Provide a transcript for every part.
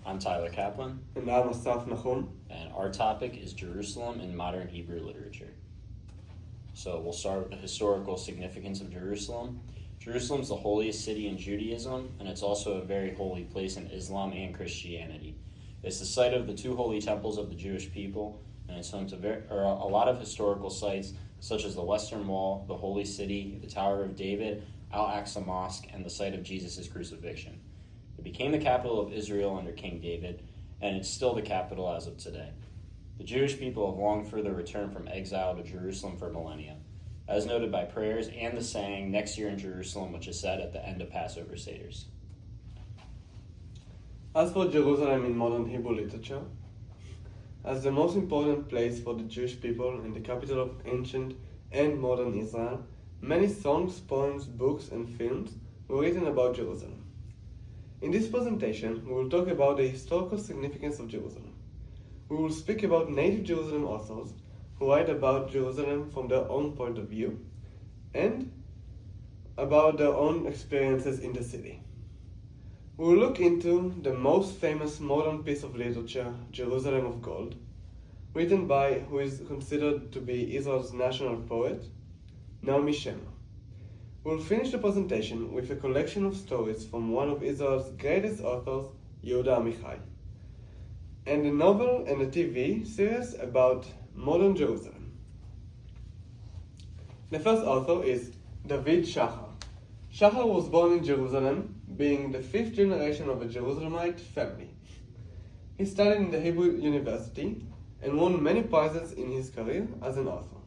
I'm Tyler Kaplan, And I'm Assaf Nahoom. and our topic is Jerusalem in modern Hebrew literature. So we'll start with the historical significance of Jerusalem. Jerusalem is the holiest city in Judaism, and it's also a very holy place in Islam and Christianity. It's the site of the two holy temples of the Jewish people, and it's home to a lot of historical sites, such as the Western Wall, the Holy City, the Tower of David, Al-Aqsa Mosque, and the site of Jesus' crucifixion. It became the capital of Israel under King David, and it's still the capital as of today. The Jewish people have longed for their return from exile to Jerusalem for millennia, as noted by prayers and the saying, "Next year in Jerusalem," which is said at the end of Passover Seders. As for Jerusalem in modern Hebrew literature, as the most important place for the Jewish people and the capital of ancient and modern Israel, many songs, poems, books, and films were written about Jerusalem. In this presentation, we will talk about the historical significance of Jerusalem. We will speak about native Jerusalem authors who write about Jerusalem from their own point of view and about their own experiences in the city. We will look into the most famous modern piece of literature, Jerusalem of Gold, written by who is considered to be Israel's national poet, Naomi Shemer. We will finish the presentation with a collection of stories from one of Israel's greatest authors, Yehuda Amichai, and a novel and a TV series about modern Jerusalem. The first author is David Shachar. Shachar was born in Jerusalem, being the fifth generation of a Jerusalemite family. He studied in the Hebrew University and won many prizes in his career as an author,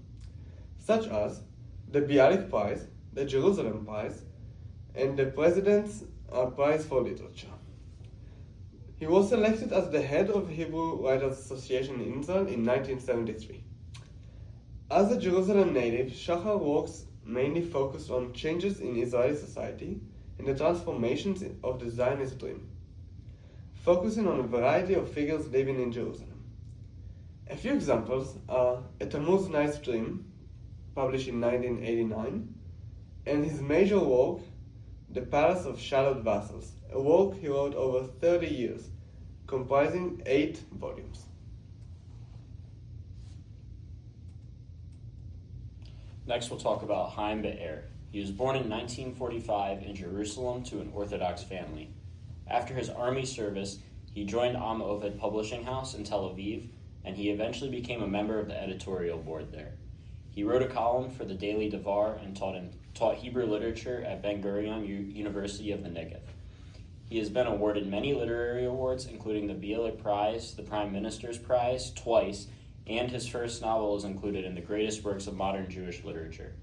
such as the Bialik Prize, the Jerusalem Prize, and the President's Prize for Literature. He was selected as the head of Hebrew Writers Association in Israel in 1973. As a Jerusalem native, Shachar works mainly focused on changes in Israeli society and the transformations of the Zionist dream, focusing on a variety of figures living in Jerusalem. A few examples are A Tammuz Night's Dream, published in 1989, and his major work, The Palace of Shallowed Vassals, a work he wrote over 30 years, comprising 8 volumes. Next, we'll talk about Chaim Be'er. He was born in 1945 in Jerusalem to an Orthodox family. After his army service, he joined Am Oved Publishing House in Tel Aviv, and he eventually became a member of the editorial board there. He wrote a column for the Daily Devar and taught Hebrew literature at Ben Gurion University of the Negev. He has been awarded many literary awards, including the Bialik Prize, the Prime Minister's Prize, twice, and his first novel is included in the greatest works of modern Jewish literature.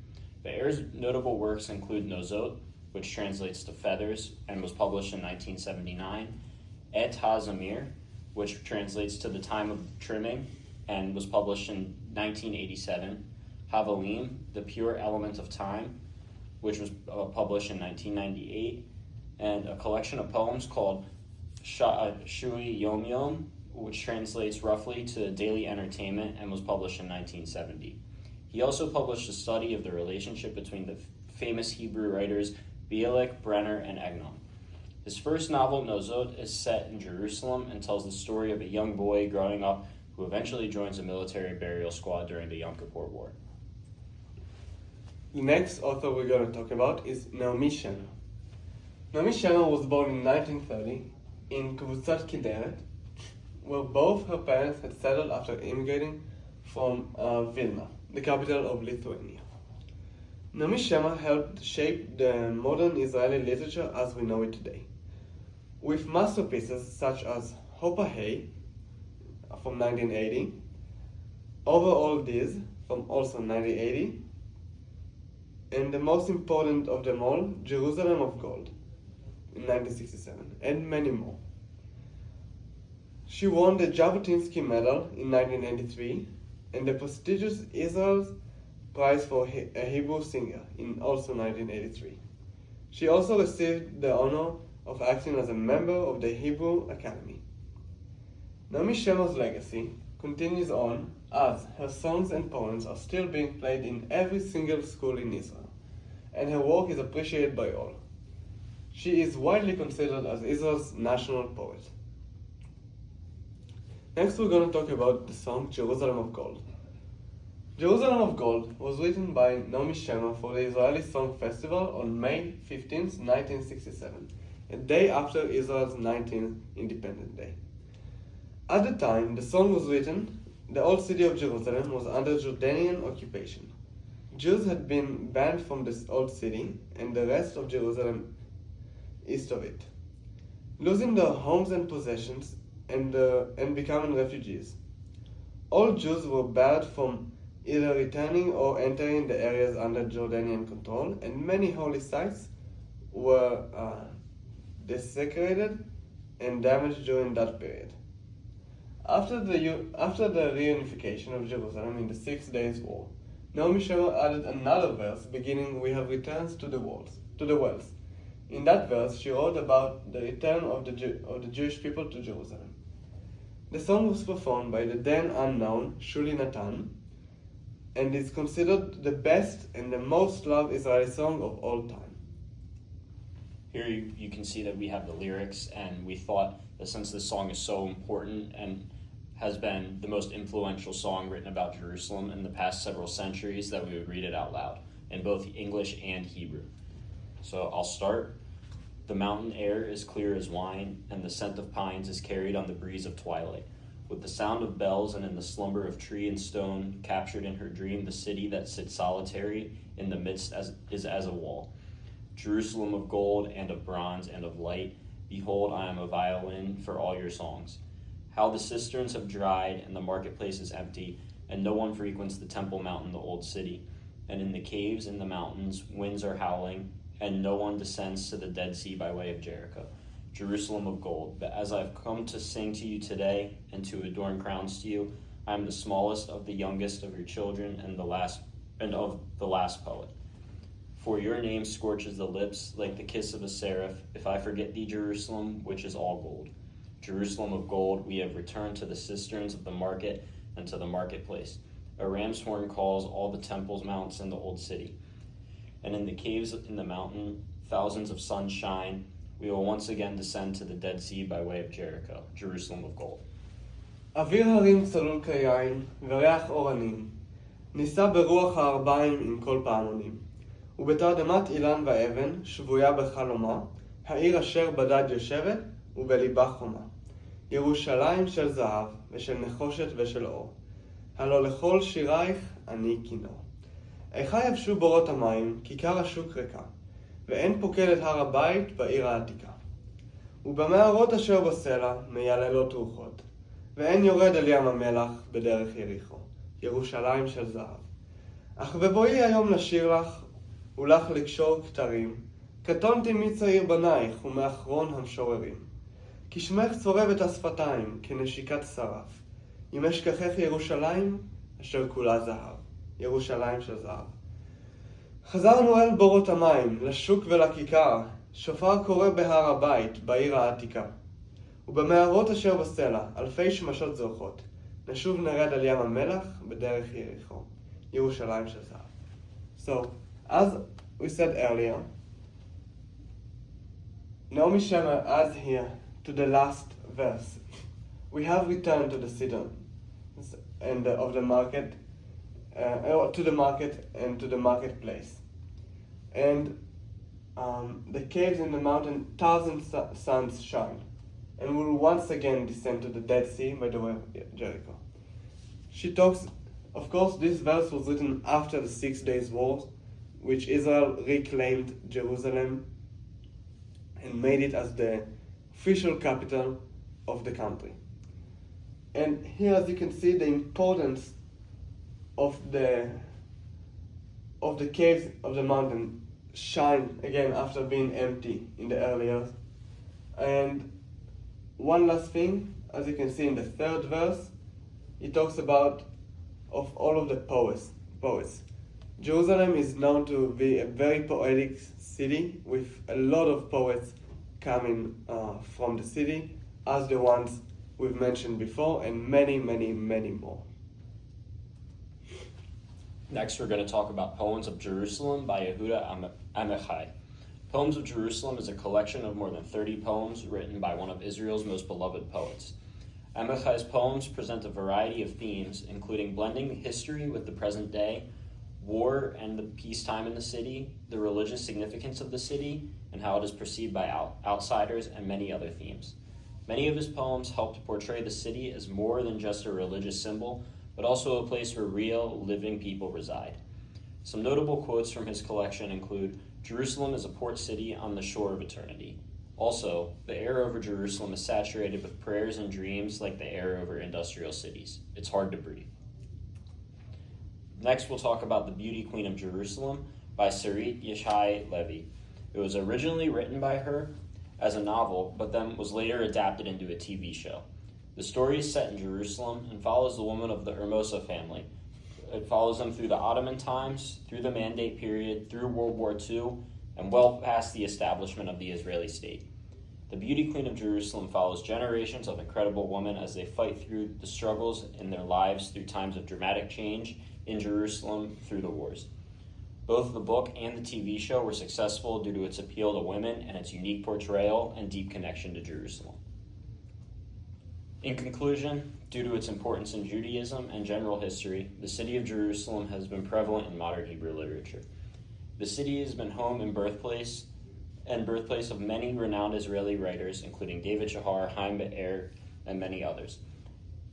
Be'er's notable works include Nozot, which translates to feathers and was published in 1979, Et HaZamir, which translates to the time of trimming and was published in 1987, Havalim, the pure element of time, which was published in 1998, and a collection of poems called Shui Yom Yom, which translates roughly to daily entertainment and was published in 1970. He also published a study of the relationship between the famous Hebrew writers Bialik, Brenner, and Egnon. His first novel, Nozot, is set in Jerusalem and tells the story of a young boy growing up who eventually joins a military burial squad during the Yom Kippur War. The next author we're going to talk about is Naomi Shemer. Naomi Shemer was born in 1930 in Kibutzat Kideret, where both her parents had settled after immigrating from Vilna, the capital of Lithuania. Naomi Shemer helped shape the modern Israeli literature as we know it today, with masterpieces such as Hopa Hey from 1980, Over All These from also 1980, and the most important of them all, Jerusalem of Gold in 1967, and many more. She won the Jabotinsky Medal in 1993 and the prestigious Israel's Prize for a Hebrew Singer in also 1983. She also received the honor of acting as a member of the Hebrew Academy. Naomi Shemer's legacy continues on as her songs and poems are still being played in every single school in Israel, and her work is appreciated by all. She is widely considered as Israel's national poet. Next, we're going to talk about the song Jerusalem of Gold. Jerusalem of Gold was written by Naomi Shemer for the Israeli Song Festival on May 15, 1967, a day after Israel's 19th Independence Day. At the time the song was written, the old city of Jerusalem was under Jordanian occupation. Jews had been banned from this old city and the rest of Jerusalem east of it, losing their homes and possessions and becoming refugees. All Jews were barred from either returning or entering the areas under Jordanian control, and many holy sites were desecrated and damaged during that period. After the reunification of Jerusalem in the 6 Days War, Naomi Shemer added another verse beginning, "We have returned to the wells." In that verse, she wrote about the return of the Jewish people to Jerusalem. The song was performed by the then unknown Shuli Natan and is considered the best and the most loved Israeli song of all time. Here you can see that we have the lyrics, and we thought that since this song is so important and has been the most influential song written about Jerusalem in the past several centuries, that we would read it out loud in both English and Hebrew. So I'll start. The mountain air is clear as wine, and the scent of pines is carried on the breeze of twilight. With the sound of bells and in the slumber of tree and stone, captured in her dream, the city that sits solitary in the midst is as a wall. Jerusalem of gold and of bronze and of light, behold, I am a violin for all your songs. How the cisterns have dried and the marketplace is empty, and no one frequents the Temple Mountain, the old city. And in the caves in the mountains, winds are howling, and no one descends to the Dead Sea by way of Jericho. Jerusalem of gold, but as I've come to sing to you today and to adorn crowns to you, I am the smallest of the youngest of your children and of the last poet. For your name scorches the lips like the kiss of a seraph, if I forget thee, Jerusalem, which is all gold. Jerusalem of gold, we have returned to the cisterns of the market and to the marketplace. A ram's horn calls all the temples, mounts in the old city. And in the caves in the mountain, thousands of suns shine. We will once again descend to the Dead Sea by way of Jericho, Jerusalem of gold. אוויר הרים צלול כיין וריח אורנים, נישא ברוח הארבעים עם כל פעמונים, ובתרדמת אילן ואבן שבויה בחלומה, העיר אשר בדד יושבת ובליבה חומה. ירושלים של זהב ושל נחושת ושל אור, הלא לכל שירייך אני כינור. איכה יבשו בורות המים, כיכר השוק ריקה, ואין פוקד את הר הבית בעיר העתיקה. ובמערות אשר בסלע מייללות רוחות, ואין יורד אל ים המלח בדרך יריחו, ירושלים של זהב. אך בבואי היום לשיר לך, ולך לקשור כתרים, קטונתי מצעיר בנייך ומאחרון המשוררים. כי שמך צורב את השפתיים כנשיקת שרף, אם אשכחך ירושלים אשר כולה זהב, ירושלים של זהב. חזרנו אל בורות המים, לשוק ולכיכר, שופר קורא בהר הבית, בעיר העתיקה. ובמערות אשר בסלע, אלפי שמשות זורחות, נשוב נרד על ים המלח בדרך יריחו, ירושלים של זהב. So, as we said earlier, Naomi Shemer adds here to the last verse, we have returned to the city and of the market, to the market and to the marketplace. And the caves in the mountain, thousand suns shine, and will once again descend to the Dead Sea by the way of Jericho. She talks, of course, this verse was written after the 6 Days War, which Israel reclaimed Jerusalem and made it as the official capital of the country. And here, as you can see, the importance of the caves of the mountain shine again after being empty in the early years. And one last thing, as you can see in the 3rd verse, it talks about of all of the poets. Jerusalem is known to be a very poetic city with a lot of poets coming from the city, as the ones we've mentioned before, and many, many, many more. Next, we're going to talk about Poems of Jerusalem by Yehuda Amichai. Poems of Jerusalem is a collection of more than 30 poems written by one of Israel's most beloved poets. Amichai's poems present a variety of themes, including blending history with the present day, war and the peacetime in the city, the religious significance of the city, and how it is perceived by outsiders, and many other themes. Many of his poems help to portray the city as more than just a religious symbol, but also a place where real, living people reside. Some notable quotes from his collection include, "Jerusalem is a port city on the shore of eternity." Also, the air over Jerusalem is saturated with prayers and dreams like the air over industrial cities. It's hard to breathe. Next, we'll talk about The Beauty Queen of Jerusalem by Sarit Yeshai Levi. It was originally written by her as a novel, but then was later adapted into a TV show. The story is set in Jerusalem and follows the women of the Hermosa family. It follows them through the Ottoman times, through the Mandate period, through World War II, and well past the establishment of the Israeli state. The Beauty Queen of Jerusalem follows generations of incredible women as they fight through the struggles in their lives through times of dramatic change in Jerusalem through the wars. Both the book and the TV show were successful due to its appeal to women and its unique portrayal and deep connection to Jerusalem. In conclusion, due to its importance in Judaism and general history, the city of Jerusalem has been prevalent in modern Hebrew literature. The city has been home and birthplace of many renowned Israeli writers, including David Shahar, Haim Be'er, and many others.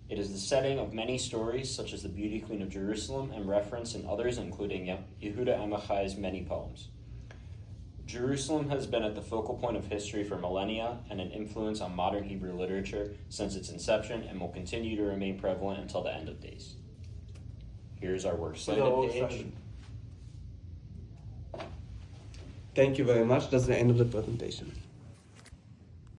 It is the setting of many stories, such as The Beauty Queen of Jerusalem, and reference in others, including Yehuda Amichai's many poems. Jerusalem has been at the focal point of history for millennia and an influence on modern Hebrew literature since its inception, and will continue to remain prevalent until the end of days. Here's our works cited page. Thank you very much. That's the end of the presentation.